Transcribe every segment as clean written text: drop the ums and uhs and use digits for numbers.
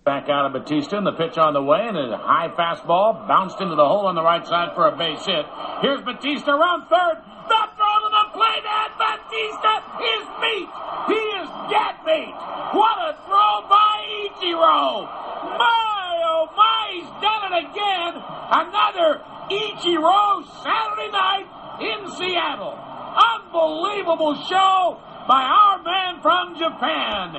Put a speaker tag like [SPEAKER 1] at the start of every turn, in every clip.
[SPEAKER 1] Back out of Batista, and the pitch on the way, and a high fastball bounced into the hole on the right side for a base hit. Here's Batista around third. The throw to the plate, and Batista is beat. He is dead beat. What a throw by Ichiro. My, oh my, he's done it again. Another Ichiro Saturday night in Seattle. Unbelievable show by our man from Japan.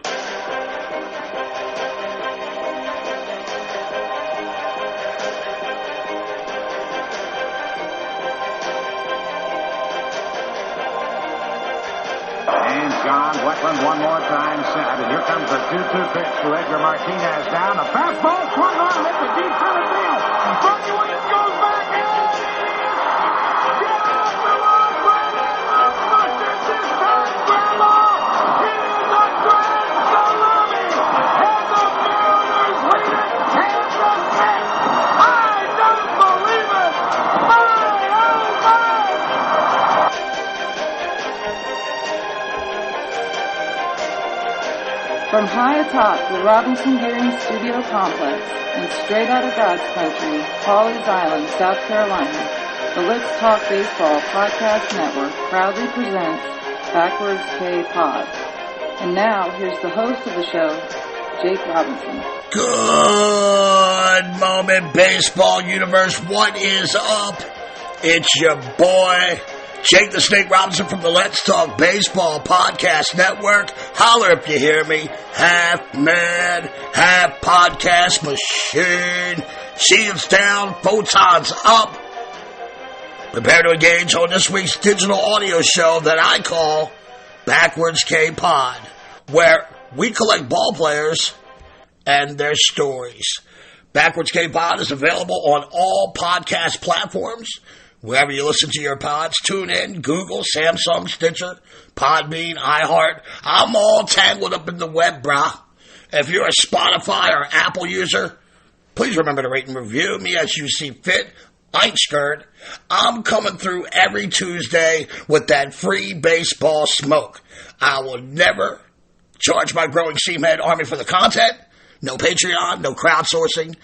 [SPEAKER 1] And John Wetland one more time set. And here comes the 2-2 pitch to Edgar Martinez down. A fastball swung on, hit the deep center field. Bernie Williams goes back and get off the wall, Brandon Buster this time, Grandma. It is a grand salami. And the Mariners lead it 10-6. I don't believe it. My, oh my.
[SPEAKER 2] From high atop the Robinson Gearing Studio Complex and straight out of God's country, Pawleys Island, South Carolina, the Let's Talk Baseball Podcast Network proudly presents Backwards K Pod. And now, here's the host of the show, Jake Robinson.
[SPEAKER 3] Good moment, baseball universe. What is up? It's your boy, Jake the Snake Robinson from the Let's Talk Baseball Podcast Network. Holler if you hear me. Half man, half podcast machine. Shields down, photons up. Prepare to engage on this week's digital audio show that I call Backwards K-Pod, where we collect ball players and their stories. Backwards K-Pod is available on all podcast platforms. Wherever you listen to your pods, tune in, Google, Samsung, Stitcher, Podbean, iHeart. I'm all tangled up in the web, brah. If you're a Spotify or Apple user, please remember to rate and review me as you see fit. I ain't scared. I'm coming through every Tuesday with that free baseball smoke. I will never charge my growing Seamhead Army for the content. No Patreon, no crowdsourcing.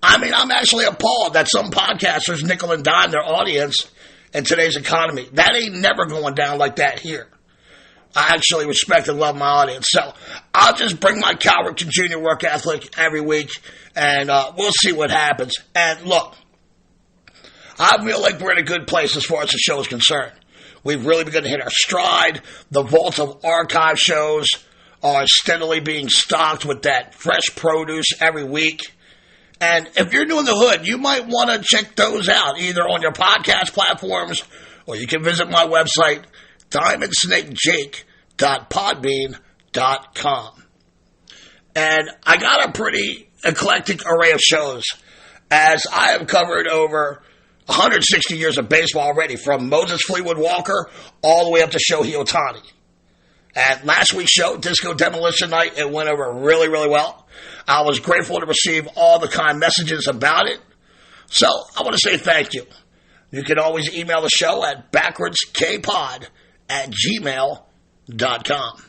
[SPEAKER 3] I mean, I'm actually appalled that some podcasters nickel and dime their audience in today's economy. That ain't never going down like that here. I actually respect and love my audience. So I'll just bring my Cal Ripken Jr. work ethic every week, and we'll see what happens. And look, I feel like we're in a good place as far as the show is concerned. We've really begun to hit our stride. The vault of archive shows are steadily being stocked with that fresh produce every week. And if you're new in the hood, you might want to check those out, either on your podcast platforms, or you can visit my website, diamondsnakejake.podbean.com. And I got a pretty eclectic array of shows, as I have covered over 160 years of baseball already, from Moses Fleetwood Walker all the way up to Shohei Ohtani. At last week's show, Disco Demolition Night, it went over really, really well. I was grateful to receive all the kind messages about it. So I want to say thank you. You can always email the show at backwardskpod@gmail.com.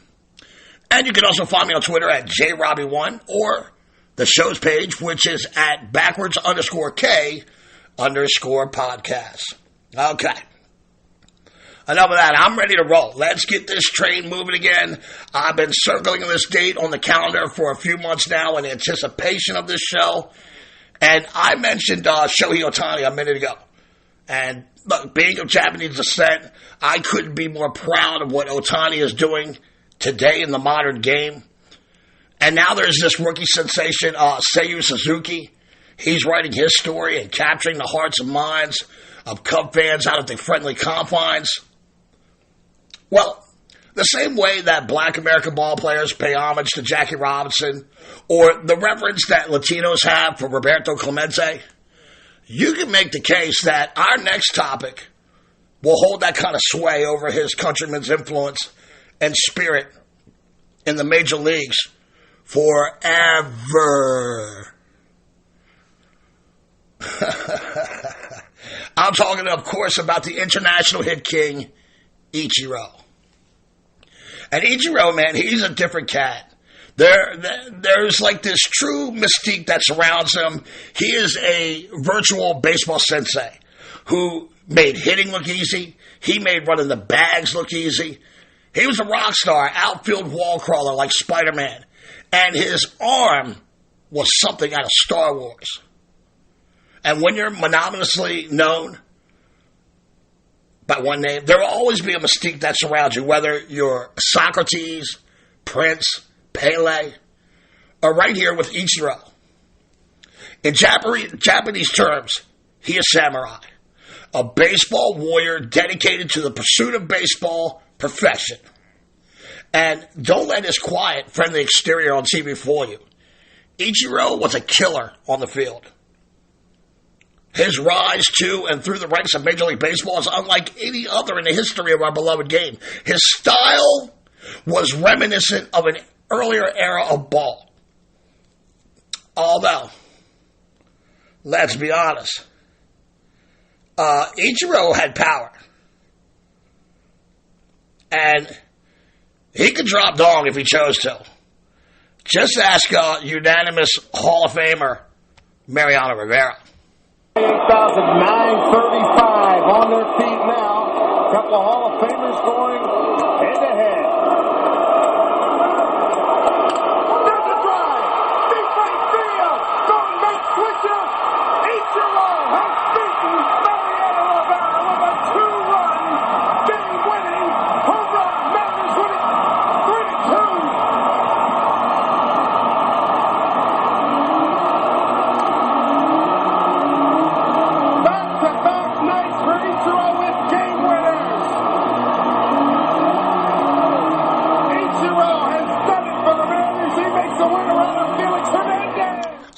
[SPEAKER 3] And you can also find me on Twitter at jrobbie1 or the show's page, which is at backwards_K_podcast. Okay. Enough of that. I'm ready to roll. Let's get this train moving again. I've been circling this date on the calendar for a few months now in anticipation of this show. And I mentioned Shohei Ohtani a minute ago. And look, being of Japanese descent, I couldn't be more proud of what Ohtani is doing today in the modern game. And now there's this rookie sensation, Seiyu Suzuki. He's writing his story and capturing the hearts and minds of Cub fans out at the friendly confines. Well, the same way that black American ball players pay homage to Jackie Robinson, or the reverence that Latinos have for Roberto Clemente, you can make the case that our next topic will hold that kind of sway over his countrymen's influence and spirit in the major leagues forever. I'm talking, of course, about the international hit king, Ichiro. And Ichiro, man, he's a different cat There's like this true mystique that surrounds him. He is a virtual baseball sensei who made hitting look easy. He made running the bags look easy. He was a rock star, outfield wall crawler like Spider-Man. And his arm was something out of Star Wars. And when you're monotonously known by one name, there will always be a mystique that surrounds you, whether you're Socrates, Prince, Pele, or right here with Ichiro. In Japanese terms, he is samurai, a baseball warrior dedicated to the pursuit of baseball perfection. And don't let his quiet, friendly exterior on TV fool you. Ichiro was a killer on the field. His rise to and through the ranks of Major League Baseball is unlike any other in the history of our beloved game. His style was reminiscent of an earlier era of ball. Although, let's be honest, Ichiro had power. And he could drop dong if he chose to. Just ask unanimous Hall of Famer Mariano Rivera.
[SPEAKER 4] 8,935 on their feet now. A couple of Hall of Famers going head-to-head. There's a drive. Deep right field. Going back switcher. Ichiro has beaten Mariano Rivera with a 2-run game-winning home run. Mariners winning 3-2.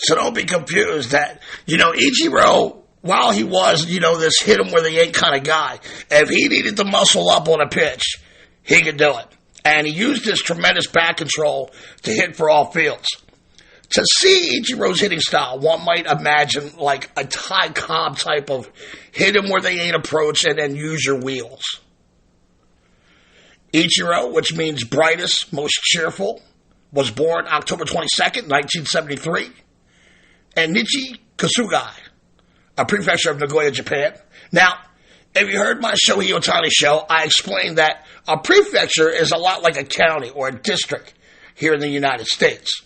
[SPEAKER 3] So don't be confused that, Ichiro, while he was, this hit him where they ain't kind of guy, if he needed to muscle up on a pitch, he could do it. And he used his tremendous back control to hit for all fields. To see Ichiro's hitting style, one might imagine like a Ty Cobb type of hit him where they ain't approach and then use your wheels. Ichiro, which means brightest, most cheerful, was born October 22nd, 1973. And Nichi Kasugai, a prefecture of Nagoya, Japan. Now, if you heard my Shohei Ohtani show, I explained that a prefecture is a lot like a county or a district here in the United States.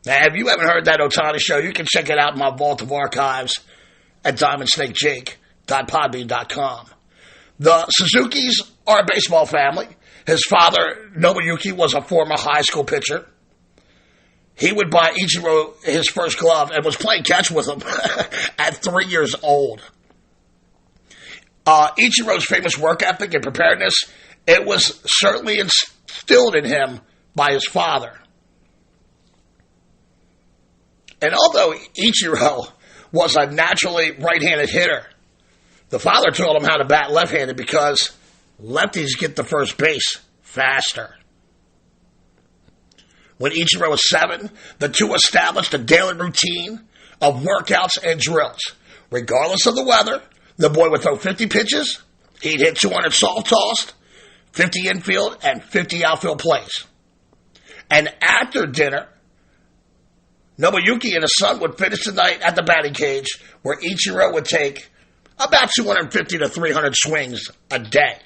[SPEAKER 3] Now, if you haven't heard that Ohtani show, you can check it out in my vault of archives at diamondsnakejake.podbean.com. The Suzukis are a baseball family. His father, Nobuyuki, was a former high school pitcher. He would buy Ichiro his first glove and was playing catch with him at 3 years old. Ichiro's famous work ethic and preparedness, it was certainly instilled in him by his father. And although Ichiro was a naturally right-handed hitter, the father taught him how to bat left-handed because lefties get to first base faster. When Ichiro was 7, the two established a daily routine of workouts and drills. Regardless of the weather, the boy would throw 50 pitches, he'd hit 200 soft tossed, 50 infield, and 50 outfield plays. And after dinner, Nobuyuki and his son would finish the night at the batting cage, where Ichiro would take about 250 to 300 swings a day.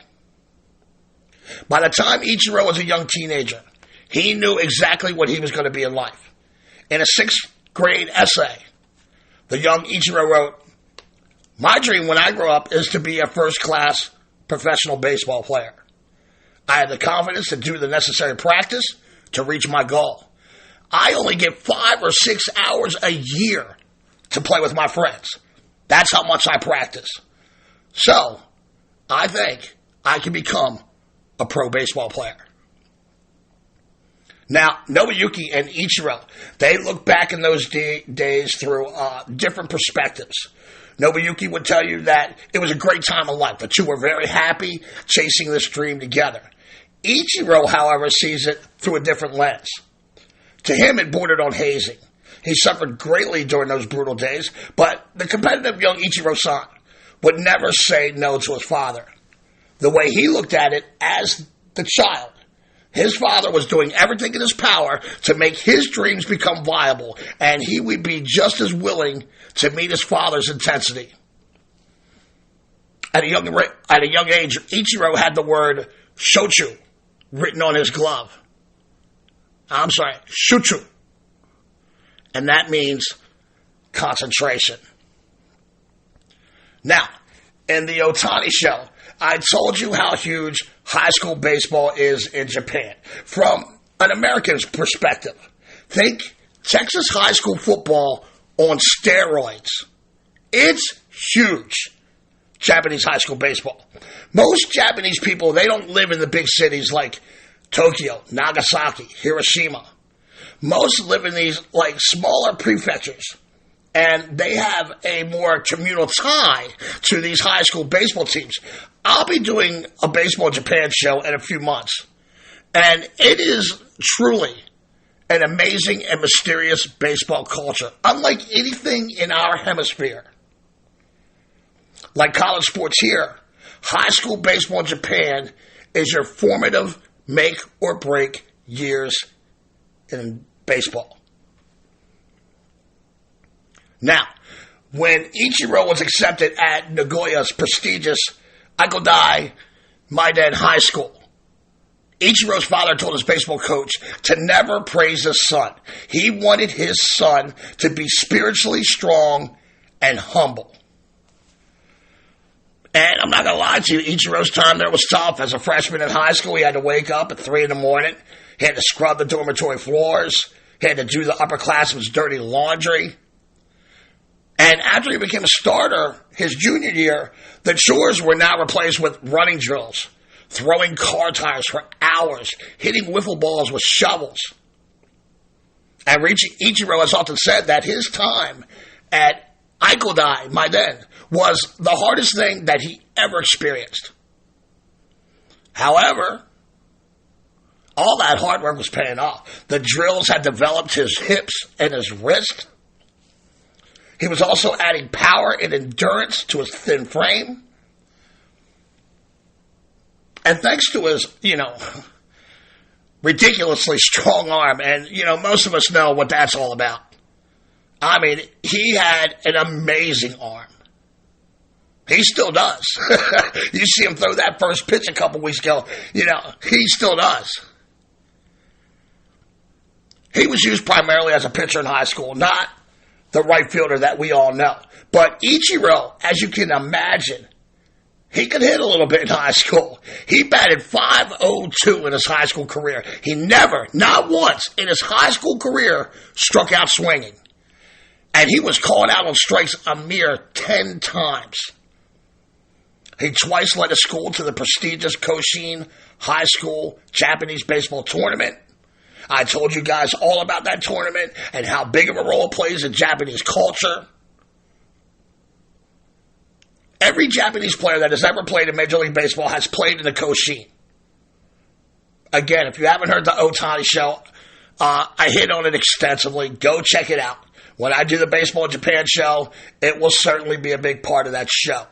[SPEAKER 3] By the time Ichiro was a young teenager, he knew exactly what he was going to be in life. In a 6th grade essay, the young Ichiro wrote, "My dream when I grow up is to be a first-class professional baseball player. I have the confidence to do the necessary practice to reach my goal. I only get 5 or 6 hours a year to play with my friends. That's how much I practice. So, I think I can become a pro baseball player." Now, Nobuyuki and Ichiro, they look back in those days through different perspectives. Nobuyuki would tell you that it was a great time of life. The two were very happy chasing this dream together. Ichiro, however, sees it through a different lens. To him, it bordered on hazing. He suffered greatly during those brutal days, but the competitive young Ichiro-san would never say no to his father. The way he looked at it as the child, His father was doing everything in his power to make his dreams become viable, and he would be just as willing to meet his father's intensity. At a young age, Ichiro had the word shochu written on his glove. I'm sorry, shuchu. And that means concentration. Now, in the Otani show, I told you how huge high school baseball is in Japan. From an American's perspective, think Texas high school football on steroids. It's huge, Japanese high school baseball. Most Japanese people, they don't live in the big cities like Tokyo, Nagasaki, Hiroshima. Most live in these like smaller prefectures. And they have a more communal tie to these high school baseball teams. I'll be doing a Baseball Japan show in a few months. And it is truly an amazing and mysterious baseball culture, unlike anything in our hemisphere. Like college sports here, high school baseball in Japan is your formative make or break years in baseball. Now, when Ichiro was accepted at Nagoya's prestigious Igodai Maiden High School, Ichiro's father told his baseball coach to never praise his son. He wanted his son to be spiritually strong and humble. And I'm not going to lie to you, Ichiro's time there was tough. As a freshman in high school, he had to wake up at 3 a.m. He had to scrub the dormitory floors. He had to do the upperclassmen's dirty laundry. And after he became a starter his junior year, the chores were now replaced with running drills, throwing car tires for hours, hitting wiffle balls with shovels. And Ichiro has often said that his time at Igodai Maiden was the hardest thing that he ever experienced. However, all that hard work was paying off. The drills had developed his hips and his wrist. He was also adding power and endurance to his thin frame. And thanks to his, ridiculously strong arm, and, most of us know what that's all about. I mean, he had an amazing arm. He still does. You see him throw that first pitch a couple weeks ago, he still does. He was used primarily as a pitcher in high school, not the right fielder that we all know. But Ichiro, as you can imagine, he could hit a little bit in high school. He batted .502 in his high school career. He never, not once, in his high school career, struck out swinging. And he was called out on strikes a mere 10 times. He twice led his school to the prestigious Koshin High School Japanese baseball tournament. I told you guys all about that tournament and how big of a role it plays in Japanese culture. Every Japanese player that has ever played in Major League Baseball has played in the Koshin. Again, if you haven't heard the Otani show, I hit on it extensively. Go check it out. When I do the Baseball Japan show, it will certainly be a big part of that show.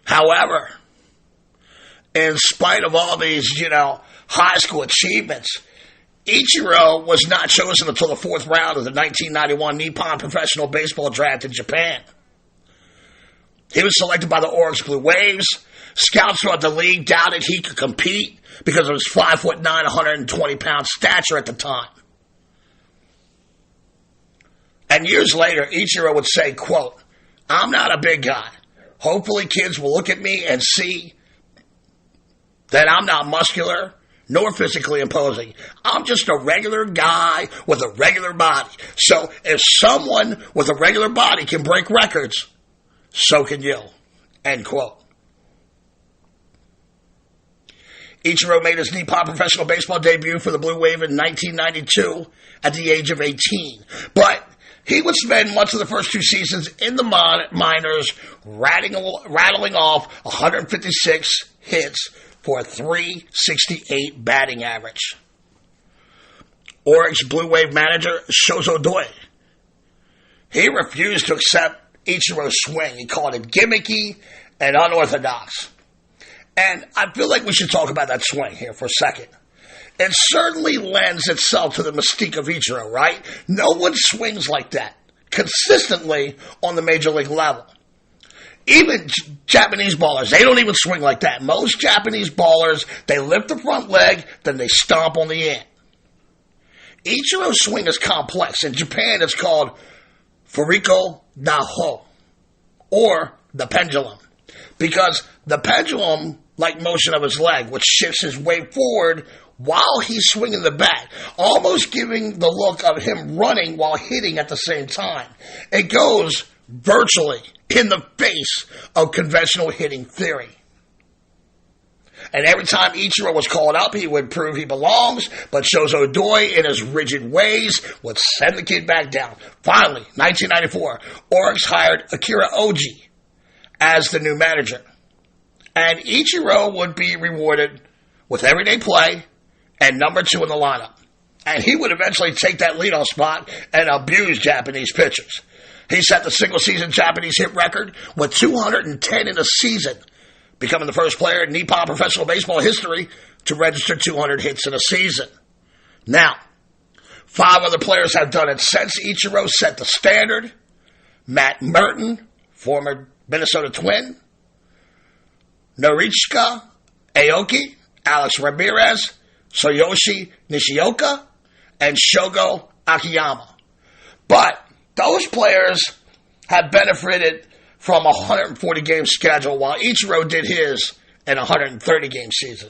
[SPEAKER 3] However, in spite of all these, high school achievements, Ichiro was not chosen until the 4th round of the 1991 Nippon Professional Baseball Draft in Japan. He was selected by the Oryx Blue Waves. Scouts throughout the league doubted he could compete because of his 5'9", 120-pound stature at the time. And years later, Ichiro would say, quote, "I'm not a big guy. Hopefully kids will look at me and see that I'm not muscular nor physically imposing. I'm just a regular guy with a regular body. So if someone with a regular body can break records, so can you." End quote. Ichiro made his Nippon professional baseball debut for the Blue Wave in 1992 at the age of 18. But he would spend much of the first 2 seasons in the minors rattling off 156 hits for a .368 batting average. Oryx Blue Wave manager Shozo Doi, he refused to accept Ichiro's swing. He called it gimmicky and unorthodox. And I feel like we should talk about that swing here for a second. It certainly lends itself to the mystique of Ichiro, right? No one swings like that consistently on the major league level. Even Japanese ballers, they don't even swing like that. Most Japanese ballers, they lift the front leg, then they stomp on the end. Ichiro's swing is complex. In Japan, it's called Furiko Naho, or the pendulum, because the pendulum-like motion of his leg, which shifts his weight forward while he's swinging the bat, almost giving the look of him running while hitting at the same time. It goes virtually in the face of conventional hitting theory. And every time Ichiro was called up, he would prove he belongs, but Shozo Doi, in his rigid ways, would send the kid back down. Finally, 1994, Oryx hired Akira Oji as the new manager. And Ichiro would be rewarded with everyday play and number 2 in the lineup. And he would eventually take that leadoff spot and abuse Japanese pitchers. He set the single-season Japanese hit record with 210 in a season, becoming the first player in Nippon professional baseball history to register 200 hits in a season. Now, 5 other players have done it since Ichiro set the standard. Matt Merton, former Minnesota Twin, Norichika Aoki, Alex Ramirez, Tsuyoshi Nishioka, and Shogo Akiyama. But those players have benefited from a 140-game schedule, while Ichiro did his in a 130-game season.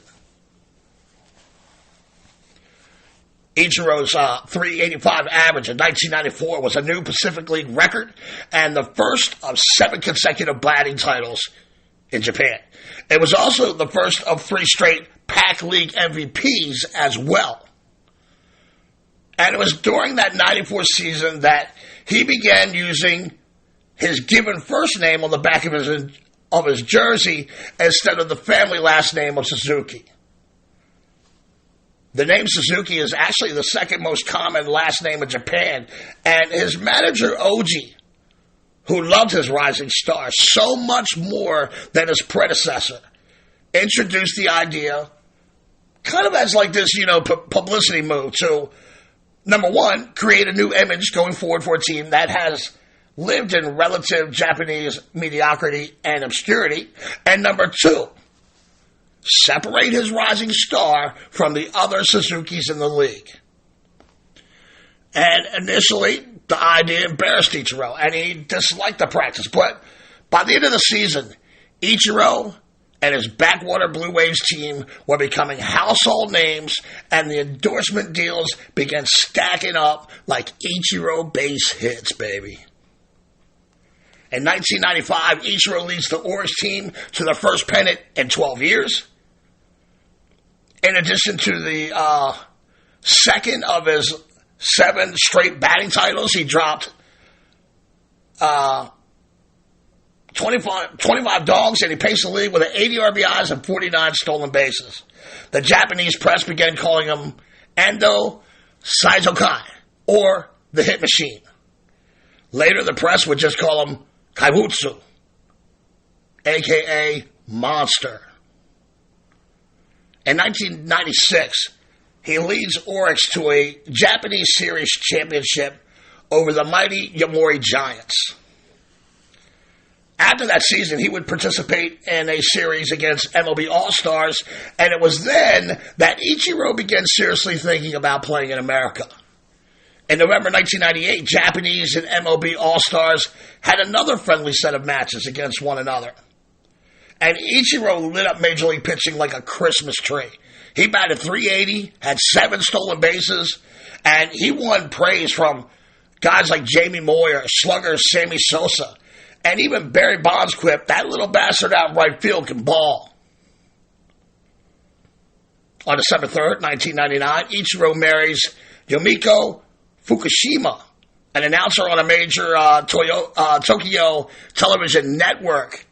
[SPEAKER 3] Ichiro's .385 average in 1994 was a new Pacific League record and the first of 7 consecutive batting titles in Japan. It was also the first of 3 straight Pac League MVPs as well. And it was during that 94 season that he began using his given first name on the back of his jersey instead of the family last name of Suzuki. The name Suzuki is actually the second most common last name in Japan, and his manager Oji, who loved his rising star so much more than his predecessor, introduced the idea kind of as like this, publicity move to, number 1, create a new image going forward for a team that has lived in relative Japanese mediocrity and obscurity, and number 2, separate his rising star from the other Suzukis in the league. And initially, the idea embarrassed Ichiro, and he disliked the practice. But by the end of the season, Ichiro and his Backwater Blue Waves team were becoming household names, and the endorsement deals began stacking up like Ichiro base hits, baby. In 1995, Ichiro leads the Oryx team to their first pennant in 12 years. In addition to the second of his 7 straight batting titles, he dropped 25 dogs, and he paced the league with 80 RBIs and 49 stolen bases. The Japanese press began calling him Endo Saizokai, or the Hit Machine. Later, the press would just call him Kaibutsu, a.k.a. Monster. In 1996, he leads Oryx to a Japanese Series championship over the mighty Yomiuri Giants. After that season, he would participate in a series against MLB All-Stars, and it was then that Ichiro began seriously thinking about playing in America. In November 1998, Japanese and MLB All-Stars had another friendly set of matches against one another. And Ichiro lit up Major League pitching like a Christmas tree. He batted .380, had 7 stolen bases, and he won praise from guys like Jamie Moyer, slugger Sammy Sosa, and even Barry Bonds quipped, "That little bastard out in right field can ball." On December 3rd, 1999, Ichiro marries Yumiko Fukushima, an announcer on a major Tokyo television network.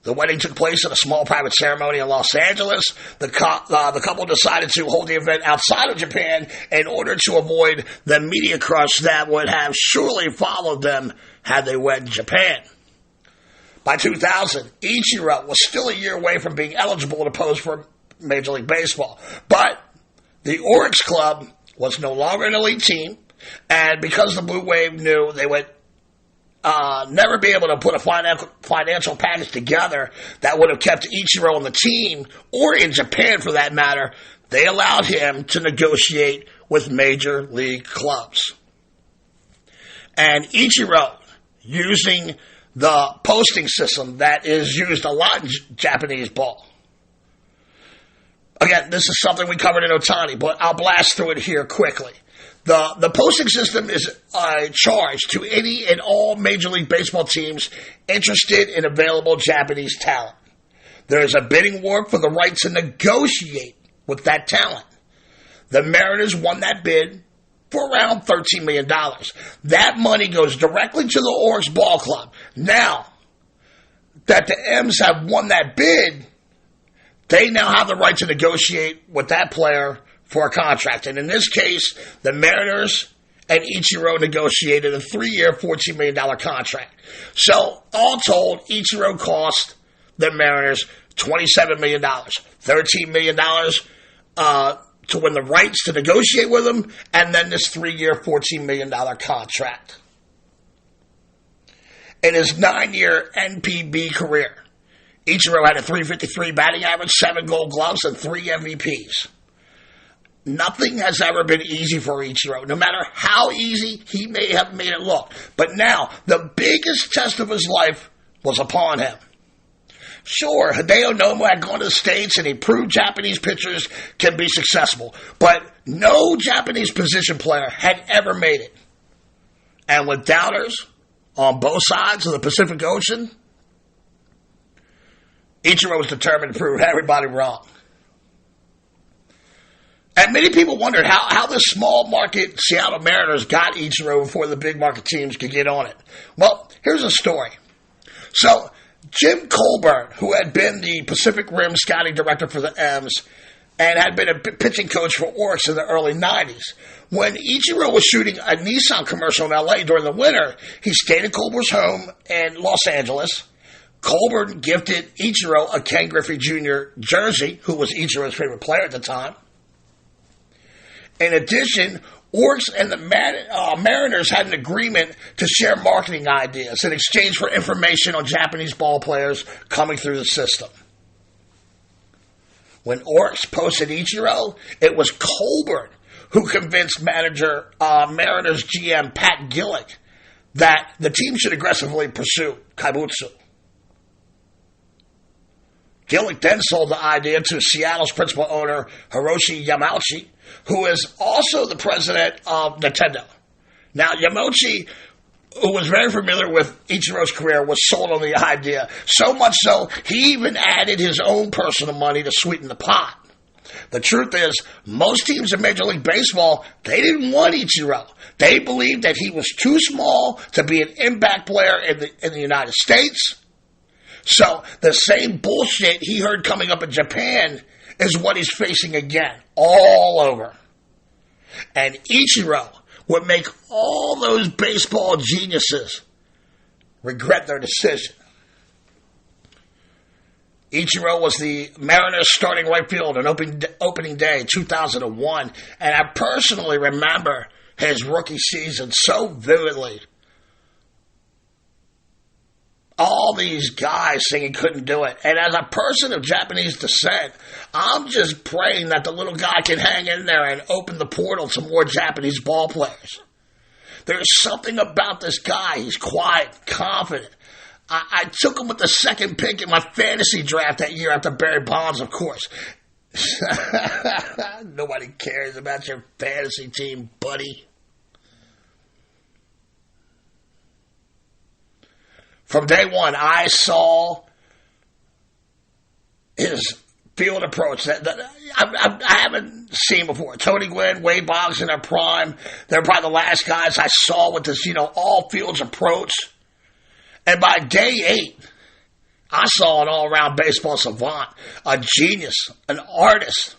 [SPEAKER 3] The wedding took place at a small private ceremony in Los Angeles. The couple decided to hold the event outside of Japan in order to avoid the media crush that would have surely followed them had they went to Japan. By 2000, Ichiro was still a year away from being eligible to pose for Major League Baseball. But the Oryx Club was no longer an elite team, and because the Blue Wave knew they would never be able to put a financial package together that would have kept Ichiro on the team, or in Japan for that matter, they allowed him to negotiate with major league clubs. And Ichiro, using the posting system that is used a lot in Japanese ball. Again, this is something we covered in Otani, but I'll blast through it here quickly. The posting system is a charge to any and all Major League Baseball teams interested in available Japanese talent. There is a bidding war for the right to negotiate with that talent. The Mariners won that bid for around $13 million. That money goes directly to the Oryx Ball Club. Now that the M's have won that bid, they now have the right to negotiate with that player for a contract. And in this case, the Mariners and Ichiro negotiated a 3-year, $14 million contract. So, all told, Ichiro cost the Mariners $27 million. $13 million to win the rights to negotiate with him, and then this 3-year, $14 million contract. In his 9-year NPB career, Ichiro had a .353 batting average, 7 Gold Gloves, and 3 MVPs. Nothing has ever been easy for Ichiro, no matter how easy he may have made it look. But now, the biggest test of his life was upon him. Sure, Hideo Nomo had gone to the States and he proved Japanese pitchers can be successful, but no Japanese position player had ever made it. And with doubters on both sides of the Pacific Ocean, Ichiro was determined to prove everybody wrong. And many people wondered how the small market Seattle Mariners got Ichiro before the big market teams could get on it. Well, here's a story. So, Jim Colburn, who had been the Pacific Rim scouting director for the M's and had been a pitching coach for Oryx in the early 90s, when Ichiro was shooting a Nissan commercial in L.A. during the winter, he stayed at Colburn's home in Los Angeles. Colburn gifted Ichiro a Ken Griffey Jr. jersey, who was Ichiro's favorite player at the time. In addition, Oryx and the Mariners had an agreement to share marketing ideas in exchange for information on Japanese ball players coming through the system. When Oryx posted Ichiro, it was Colburn who convinced Mariners GM Pat Gillick that the team should aggressively pursue Kaibutsu. Gillick then sold the idea to Seattle's principal owner, Hiroshi Yamauchi, who is also the president of Nintendo. Now, Yamauchi, who was very familiar with Ichiro's career, was sold on the idea. So much so, he even added his own personal money to sweeten the pot. The truth is, most teams in Major League Baseball, they didn't want Ichiro. They believed that he was too small to be an impact player in the United States. So, the same bullshit he heard coming up in Japan is what he's facing again, all over. And Ichiro would make all those baseball geniuses regret their decision. Ichiro was the Mariners starting right field on opening day 2001, and I personally remember his rookie season so vividly. All these guys saying he couldn't do it. And as a person of Japanese descent, I'm just praying that the little guy can hang in there and open the portal to more Japanese ball players. There's something about this guy. He's quiet, confident. I took him with the second pick in my fantasy draft that year after Barry Bonds, of course. Nobody cares about your fantasy team, buddy. From day one, I saw his field approach that I haven't seen before. Tony Gwynn, Wade Boggs in their prime. They're probably the last guys I saw with this, all fields approach. And by day 8, I saw an all-around baseball savant, a genius, an artist.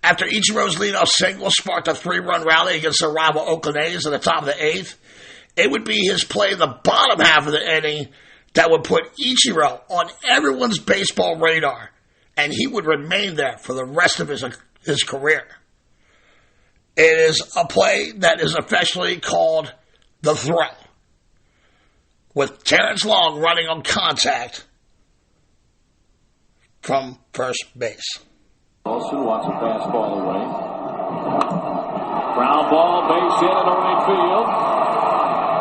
[SPEAKER 3] After Ichiro's leadoff single sparked a 3-run rally against their rival Oakland A's at the top of the 8th, it would be his play in the bottom half of the inning that would put Ichiro on everyone's baseball radar, and he would remain there for the rest of his career. It is a play that is affectionately called the throw, with Terrence Long running on contact from first base.
[SPEAKER 1] Olsen wants a fastball away. Ground ball, base hit in the right field.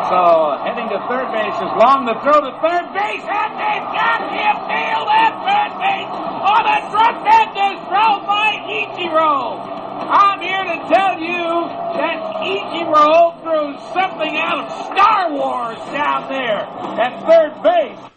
[SPEAKER 1] So heading to third base is Long. The throw to third base, and they've got him nailed at third base on a tremendous throw by Ichiro. I'm here to tell you that Ichiro threw something out of Star Wars down there at third base.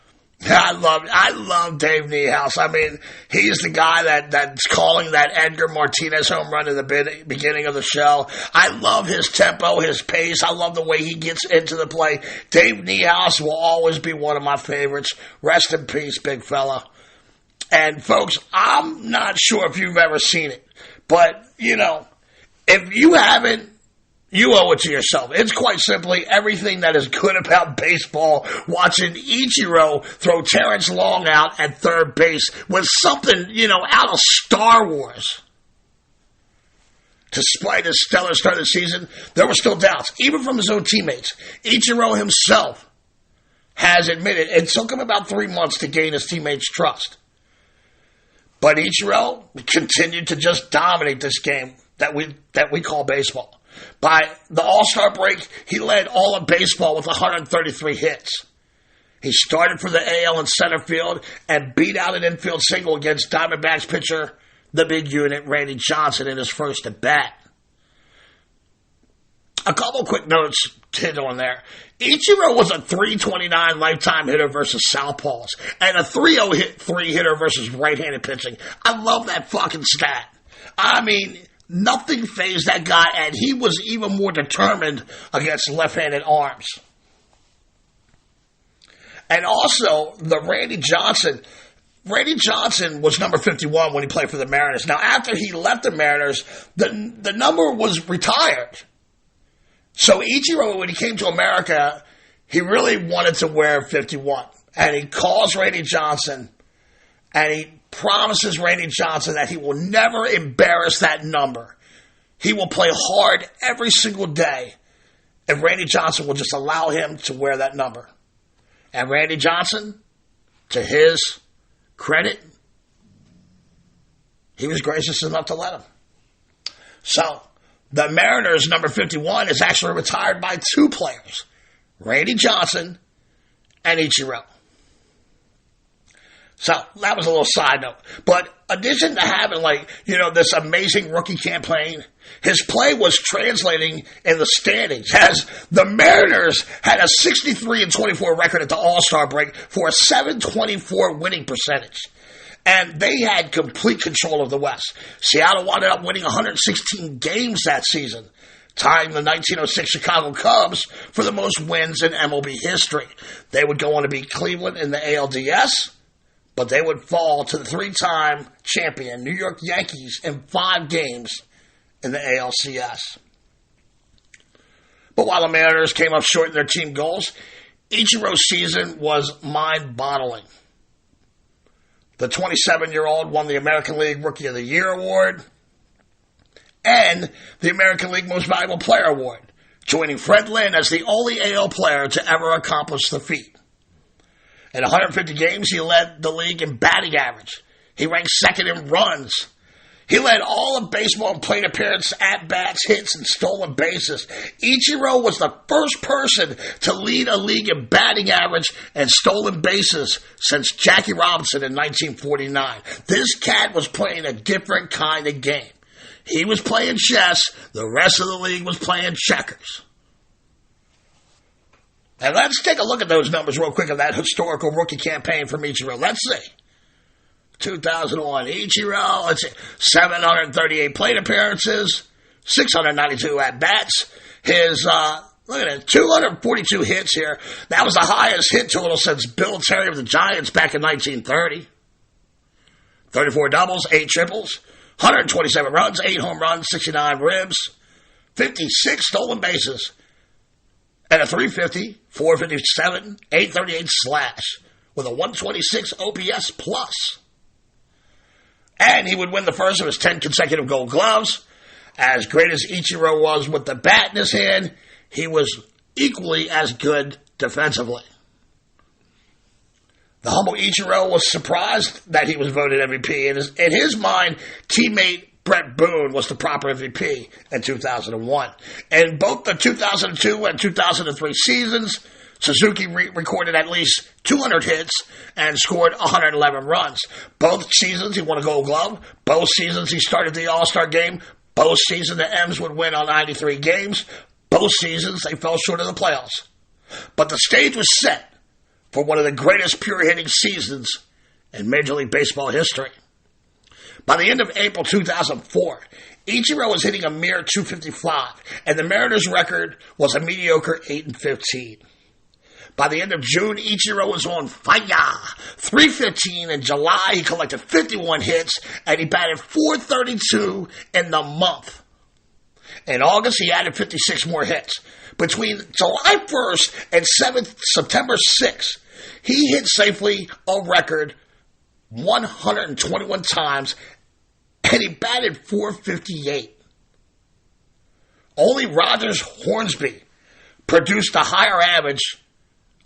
[SPEAKER 3] I love Dave Niehaus. I mean, he's the guy that's calling that Edgar Martinez home run in the beginning of the show. I love his tempo, his pace. I love the way he gets into the play. Dave Niehaus will always be one of my favorites. Rest in peace, big fella. And folks, I'm not sure if you've ever seen it, but, if you haven't, you owe it to yourself. It's quite simply everything that is good about baseball. Watching Ichiro throw Terrence Long out at third base was something, out of Star Wars. Despite his stellar start of the season, there were still doubts, even from his own teammates. Ichiro himself has admitted it took him about 3 months to gain his teammates' trust. But Ichiro continued to just dominate this game that we call baseball. By the All-Star break, he led all of baseball with 133 hits. He started for the AL in center field and beat out an infield single against Diamondbacks pitcher, the big unit, Randy Johnson, in his first at-bat. A couple quick notes to hit on there. Ichiro was a .329 lifetime hitter versus southpaws and a .303 hitter versus right-handed pitching. I love that fucking stat. I mean, nothing fazed that guy, and he was even more determined against left-handed arms. And also, Randy Johnson was number 51 when he played for the Mariners. Now, after he left the Mariners, the number was retired. So Ichiro, when he came to America, he really wanted to wear 51. And he calls Randy Johnson, and he promises Randy Johnson that he will never embarrass that number. He will play hard every single day, and Randy Johnson will just allow him to wear that number. And Randy Johnson, to his credit, he was gracious enough to let him. So, the Mariners' number 51 is actually retired by 2 players, Randy Johnson and Ichiro. So, that was a little side note. But in addition to having, this amazing rookie campaign, his play was translating in the standings, as the Mariners had a 63-24 record at the All-Star break for a .724 winning percentage. And they had complete control of the West. Seattle wound up winning 116 games that season, tying the 1906 Chicago Cubs for the most wins in MLB history. They would go on to beat Cleveland in the ALDS, but they would fall to the 3-time champion New York Yankees in 5 games in the ALCS. But while the Mariners came up short in their team goals, Ichiro's season was mind-boggling. The 27-year-old won the American League Rookie of the Year award and the American League Most Valuable Player award, joining Fred Lynn as the only AL player to ever accomplish the feat. In 150 games, he led the league in batting average. He ranked second in runs. He led all of baseball in plate appearances, at-bats, hits, and stolen bases. Ichiro was the first person to lead a league in batting average and stolen bases since Jackie Robinson in 1949. This cat was playing a different kind of game. He was playing chess. The rest of the league was playing checkers. And let's take a look at those numbers real quick of that historical rookie campaign from Ichiro. Let's see. 2001 Ichiro, let's see, 738 plate appearances, 692 at-bats. His, look at it, 242 hits here. That was the highest hit total since Bill Terry of the Giants back in 1930. 34 doubles, 8 triples, 127 runs, 8 home runs, 69 ribs, 56 stolen bases, and a .350, .457, .838 slash. with a 126 OPS plus. And he would win the first of his 10 consecutive Gold Gloves. As great as Ichiro was with the bat in his hand, he was equally as good defensively. The humble Ichiro was surprised that he was voted MVP. In his mind, teammate Brett Boone was the proper MVP in 2001. In both the 2002 and 2003 seasons, Suzuki recorded at least 200 hits and scored 111 runs. Both seasons he won a Gold Glove. Both seasons he started the All-Star game. Both seasons the M's would win on 93 games. Both seasons they fell short of the playoffs. But the stage was set for one of the greatest pure hitting seasons in Major League Baseball history. By the end of April 2004, Ichiro was hitting a mere .255, and the Mariners' record was a mediocre 8-15. By the end of June, Ichiro was on fire. .315 in July, he collected 51 hits, and he batted .432 in the month. In August, he added 56 more hits. Between July 1st and September 6th, he hit safely a record 121 times, and he batted .458. Only Rogers Hornsby produced a higher average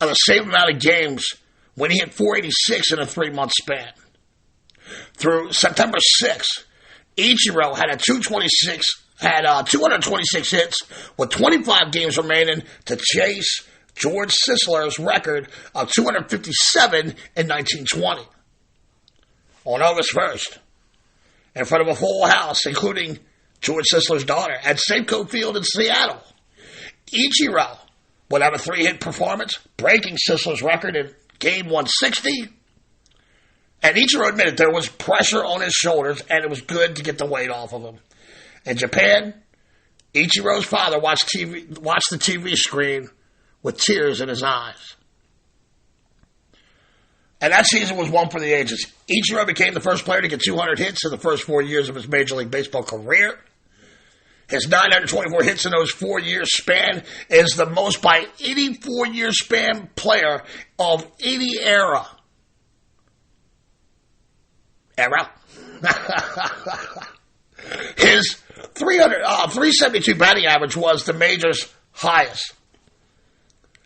[SPEAKER 3] of the same amount of games when he hit .486 in a 3-month span. Through September 6th, Ichiro had 226 hits with 25 games remaining to chase George Sisler's record of 257 in 1920. On August 1st, in front of a full house, including George Sisler's daughter, at Safeco Field in Seattle, Ichiro would have a 3-hit performance, breaking Sisler's record in game 160. And Ichiro admitted there was pressure on his shoulders, and it was good to get the weight off of him. In Japan, Ichiro's father watched the TV screen with tears in his eyes. And that season was one for the ages. Ichiro became the first player to get 200 hits in the first 4 years of his Major League Baseball career. His 924 hits in those 4-year span is the most by any 4-year span player of any era. His 372 batting average was the major's highest.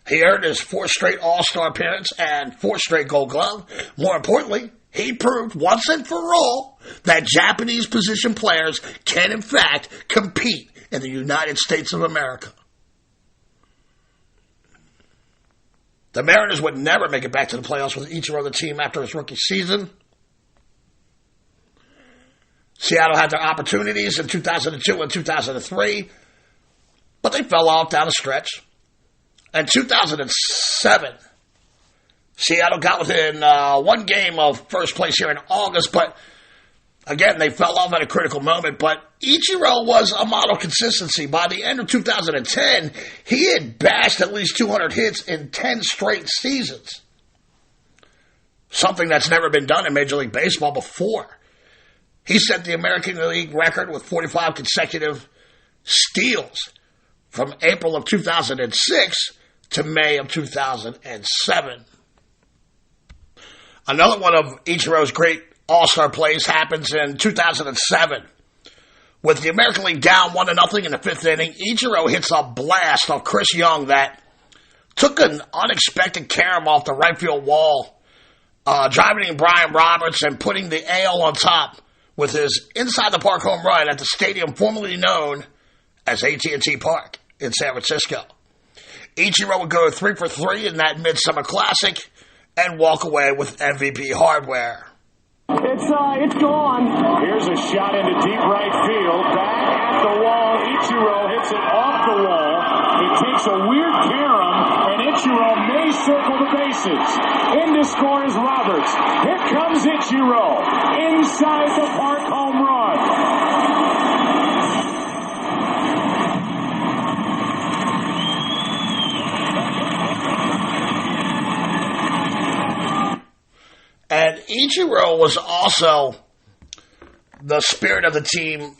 [SPEAKER 3] He earned his 4th straight All-Star appearance and 4th straight Gold Glove. More importantly, he proved once and for all that Japanese position players can, in fact, compete in the United States of America. The Mariners would never make it back to the playoffs with Ichiro the team after his rookie season. Seattle had their opportunities in 2002 and 2003, but they fell off down the stretch. In 2007, Seattle got within one game of first place here in August, but again, they fell off at a critical moment. But Ichiro was a model consistency. By the end of 2010, he had bashed at least 200 hits in 10 straight seasons. Something that's never been done in Major League Baseball before. He set the American League record with 45 consecutive steals from April of 2006 to May of 2007. Another one of Ichiro's great All-Star plays happens in 2007. With the American League down 1-0 in the 5th inning, Ichiro hits a blast off Chris Young that took an unexpected carom off the right field wall, driving in Brian Roberts and putting the AL on top with his inside-the-park home run at the stadium formerly known as AT&T Park in San Francisco. Ichiro would go 3 for 3 in that Midsummer Classic and walk away with MVP hardware.
[SPEAKER 4] It's gone. Here's a shot into deep right field. Back at the wall. Ichiro hits it off the wall. It takes a weird carom, and Ichiro may circle the bases. In to score is Roberts. Here comes Ichiro. Inside the park home run.
[SPEAKER 3] And Ichiro was also the spirit of the team,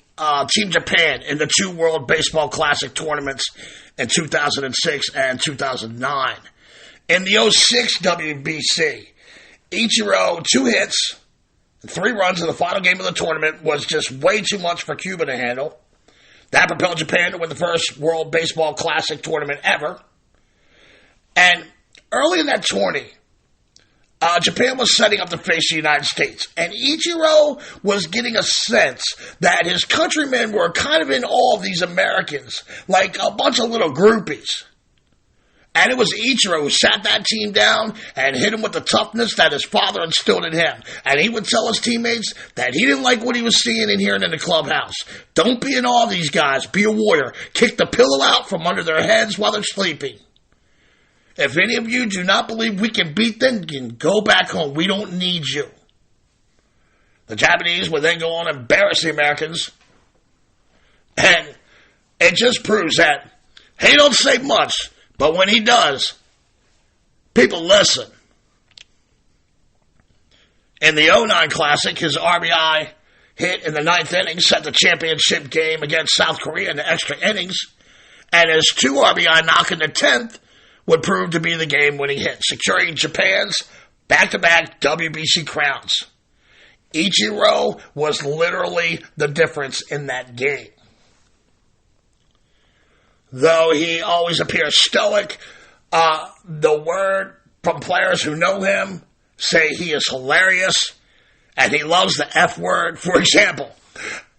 [SPEAKER 3] Team Japan, in the 2 World Baseball Classic tournaments in 2006 and 2009. In the 06 WBC, Ichiro, 2 hits, 3 runs in the final game of the tournament was just way too much for Cuba to handle. That propelled Japan to win the first World Baseball Classic tournament ever. And early in that tourney, Japan was setting up to face the United States. And Ichiro was getting a sense that his countrymen were kind of in awe of these Americans, like a bunch of little groupies. And it was Ichiro who sat that team down and hit him with the toughness that his father instilled in him. And he would tell his teammates that he didn't like what he was seeing and hearing in the clubhouse. Don't be in awe of these guys. Be a warrior. Kick the pillow out from under their heads while they're sleeping. If any of you do not believe we can beat them, you can go back home. We don't need you. The Japanese would then go on and embarrass the Americans. And it just proves that he don't say much, but when he does, people listen. In the 09 Classic, his RBI hit in the 9th inning set the championship game against South Korea in the extra innings, and his 2 RBI knock in the 10th would prove to be the game-winning hit, securing Japan's back-to-back WBC crowns. Ichiro was literally the difference in that game. Though he always appears stoic, the word from players who know him say he is hilarious, and he loves the F word. For example,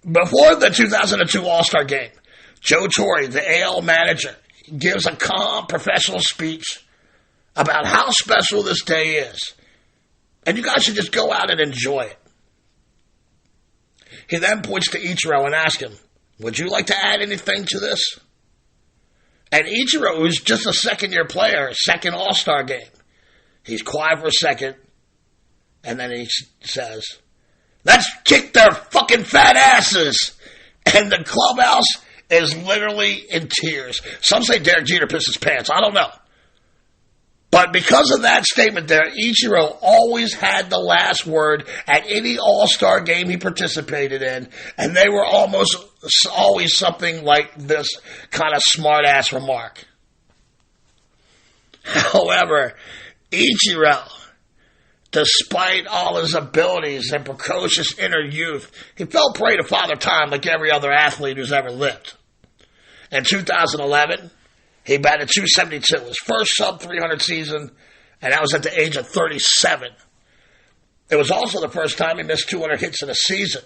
[SPEAKER 3] before the 2002 All-Star Game, Joe Torre, the AL manager, gives a calm, professional speech about how special this day is. And you guys should just go out and enjoy it. He then points to Ichiro and asks him, would you like to add anything to this? And Ichiro, who's just a second-year player, second All-Star game, he's quiet for a second, and then he says, let's kick their fucking fat asses. And the clubhouse is literally in tears. Some say Derek Jeter pissed his pants. I don't know. But because of that statement there, Ichiro always had the last word at any All-Star game he participated in, and they were almost always something like this kind of smart-ass remark. However, Ichiro, despite all his abilities and precocious inner youth, he fell prey to Father Time like every other athlete who's ever lived. In 2011, he batted .272, his first sub-300 season, and that was at the age of 37. It was also the first time he missed 200 hits in a season.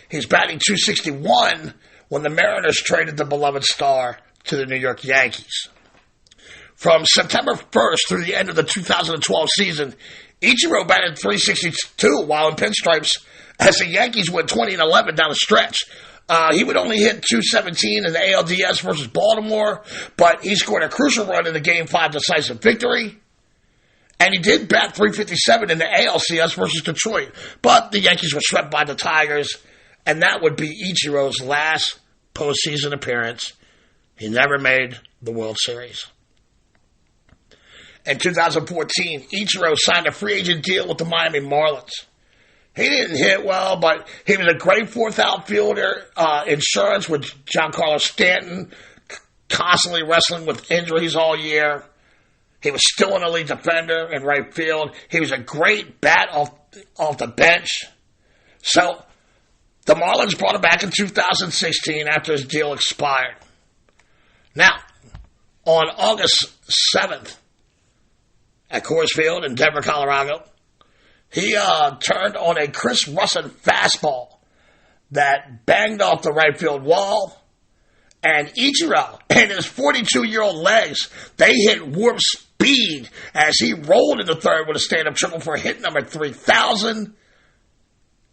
[SPEAKER 3] He's batting .261 when the Mariners traded the beloved star to the New York Yankees. From September 1st through the end of the 2012 season, Ichiro batted .362 while in pinstripes as the Yankees went 20-11 down the stretch. He would only hit .217 in the ALDS versus Baltimore, but he scored a crucial run in the Game 5 decisive victory. And he did bat .357 in the ALCS versus Detroit, but the Yankees were swept by the Tigers, and that would be Ichiro's last postseason appearance. He never made the World Series. In 2014, Ichiro signed a free agent deal with the Miami Marlins. He didn't hit well, but he was a great fourth outfielder, insurance with Giancarlo Stanton, constantly wrestling with injuries all year. He was still an elite defender in right field. He was a great bat off the bench. So the Marlins brought him back in 2016 after his deal expired. Now, on August 7th at Coors Field in Denver, Colorado, he turned on a Chris Russell fastball that banged off the right field wall. And Ichiro and his 42-year-old legs, they hit warp speed as he rolled into third with a stand-up triple for hit number 3,000.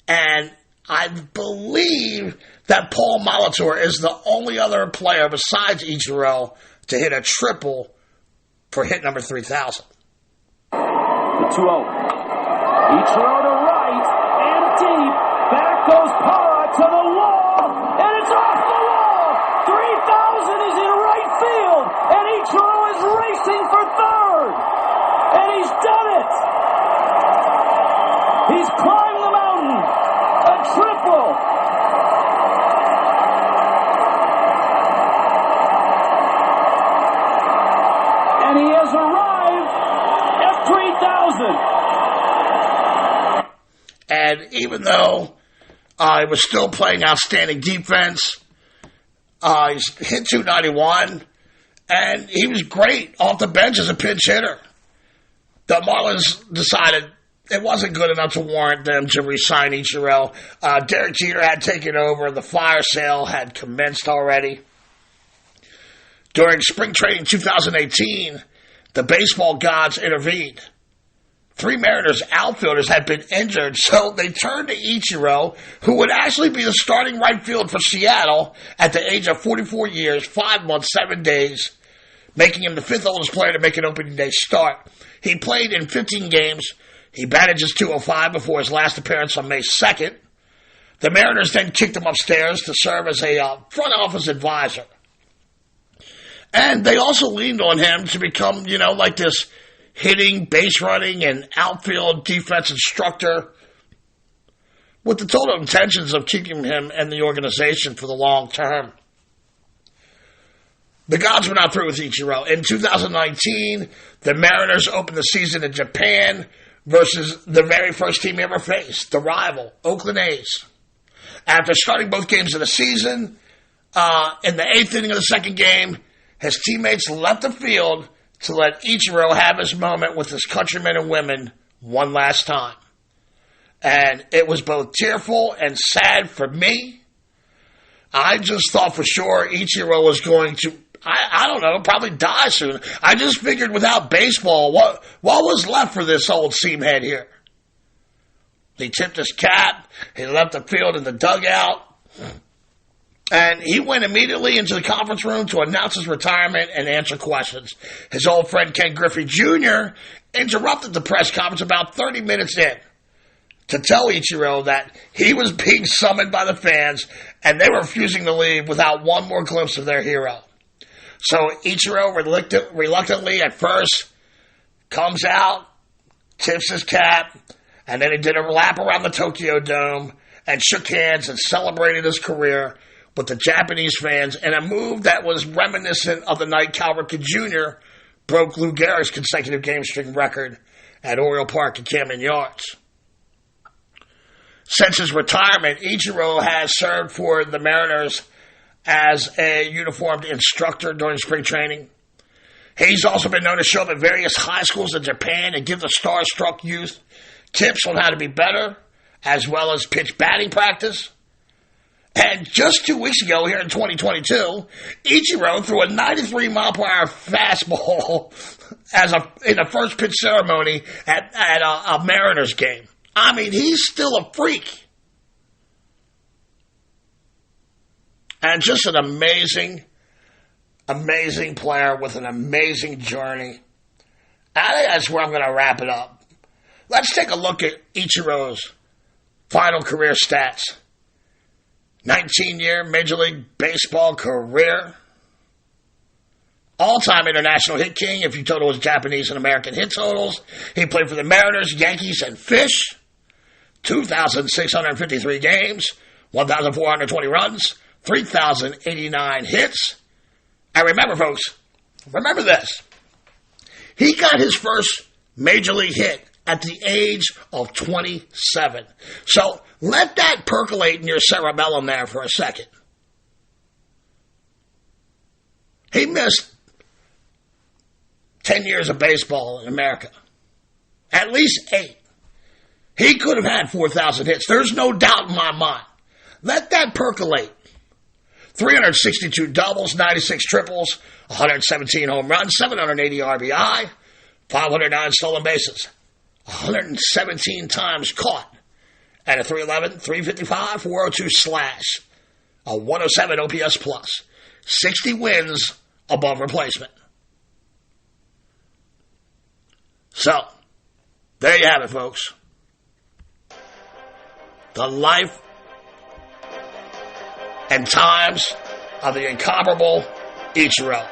[SPEAKER 3] And I believe that Paul Molitor is the only other player besides Ichiro to hit a triple for hit number 3,000.
[SPEAKER 4] The 2-0. Ichiro to right and deep. Back goes Parra to the wall, and it's off the wall. 3,000 is in right field, and Ichiro is racing for third. And he's done it. He's climbed the mountain. A triple. And he has arrived at 3,000.
[SPEAKER 3] And even though he was still playing outstanding defense, he's hit .291, and he was great off the bench as a pinch hitter. The Marlins decided it wasn't good enough to warrant them to re-sign Ichiro. Derek Jeter had taken over. The fire sale had commenced already. During spring training 2018, the baseball gods intervened. 3 Mariners outfielders had been injured, so they turned to Ichiro, who would actually be the starting right field for Seattle at the age of 44 years, 5 months, 7 days, making him the 5th oldest player to make an opening day start. He played in 15 games. He batted just .205 before his last appearance on May 2nd. The Mariners then kicked him upstairs to serve as a front office advisor. And they also leaned on him to become, like this hitting, base running, and outfield defense instructor, with the total intentions of keeping him in the organization for the long term. The gods were not through with Ichiro. In 2019, the Mariners opened the season in Japan versus the very first team he ever faced, the rival, Oakland A's. After starting both games of the season, in the 8th inning of the second game, his teammates left the field to let Ichiro have his moment with his countrymen and women one last time. And it was both tearful and sad for me. I just thought for sure Ichiro was going to, I don't know, probably die soon. I just figured without baseball, what was left for this old seamhead here? He tipped his cap. He left the field in the dugout. And he went immediately into the conference room to announce his retirement and answer questions. His old friend Ken Griffey Jr. interrupted the press conference about 30 minutes in to tell Ichiro that he was being summoned by the fans and they were refusing to leave without one more glimpse of their hero. So Ichiro reluctantly at first comes out, tips his cap, and then he did a lap around the Tokyo Dome and shook hands and celebrated his career with the Japanese fans in a move that was reminiscent of the night Cal Ripken Jr. broke Lou Gehrig's consecutive game string record at Oriole Park and Camden Yards. Since his retirement, Ichiro has served for the Mariners as a uniformed instructor during spring training. He's also been known to show up at various high schools in Japan and give the starstruck youth tips on how to be better, as well as pitch batting practice. And just 2 weeks ago, here in 2022, Ichiro threw a 93-mile-per-hour fastball in a first pitch ceremony at a Mariners game. I mean, he's still a freak. And just an amazing, amazing player with an amazing journey. I think that's where I'm going to wrap it up. Let's take a look at Ichiro's final career stats. 19-year Major League Baseball career. All-time international hit king if you total his Japanese and American hit totals. He played for the Mariners, Yankees, and Fish. 2,653 games, 1,420 runs, 3,089 hits. And remember, folks, remember this. He got his first Major League hit at the age of 27. So let that percolate in your cerebellum there for a second. He missed 10 years of baseball in America. At least 8. He could have had 4,000 hits. There's no doubt in my mind. Let that percolate. 362 doubles, 96 triples, 117 home runs, 780 RBI, 509 stolen bases, 117 times caught, and a 311, 355, 402 slash, a 107 OPS plus, 60 wins above replacement. So, there you have it, folks. The life and times of the incomparable Ichiro.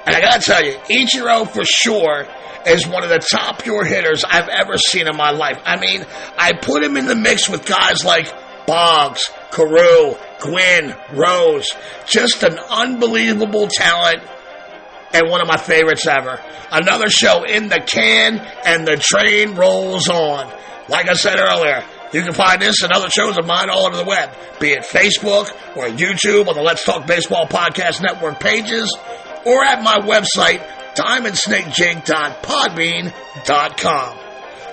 [SPEAKER 3] And I gotta tell you, Ichiro for sure is one of the top pure hitters I've ever seen in my life. I mean, I put him in the mix with guys like Boggs, Carew, Gwynn, Rose. Just an unbelievable talent and one of my favorites ever. Another show in the can and the train rolls on. Like I said earlier, You can find this and other shows of mine all over the web, be it Facebook or YouTube on the Let's Talk Baseball Podcast Network pages, or at my website, diamondsnakejig.podbean.com.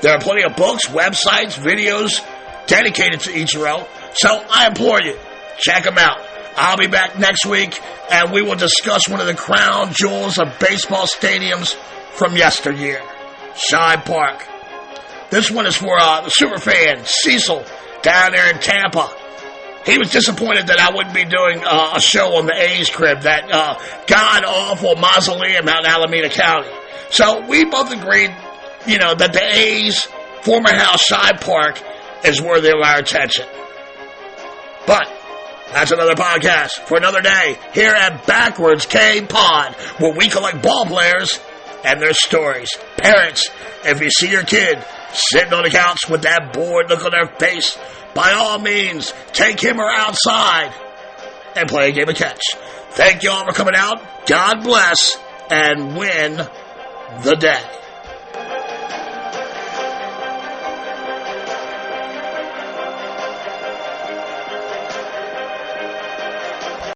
[SPEAKER 3] There are plenty of books, websites, videos dedicated to Ichiro, so I implore you, check them out. I'll be back next week, and we will discuss one of the crown jewels of baseball stadiums from yesteryear, Shibe Park. This one is for the superfan, Cecil, down there in Tampa. He was disappointed that I wouldn't be doing a show on the A's crib, that god-awful mausoleum out in Alameda County. So we both agreed, that the A's former house, Shibe Park, is worthy of our attention. But that's another podcast for another day here at Backwards K Pod, where we collect ball players and their stories. Parents, if you see your kid sitting on the couch with that bored look on their face, by all means, take him or outside and play a game of catch. Thank you all for coming out. God bless and win the day.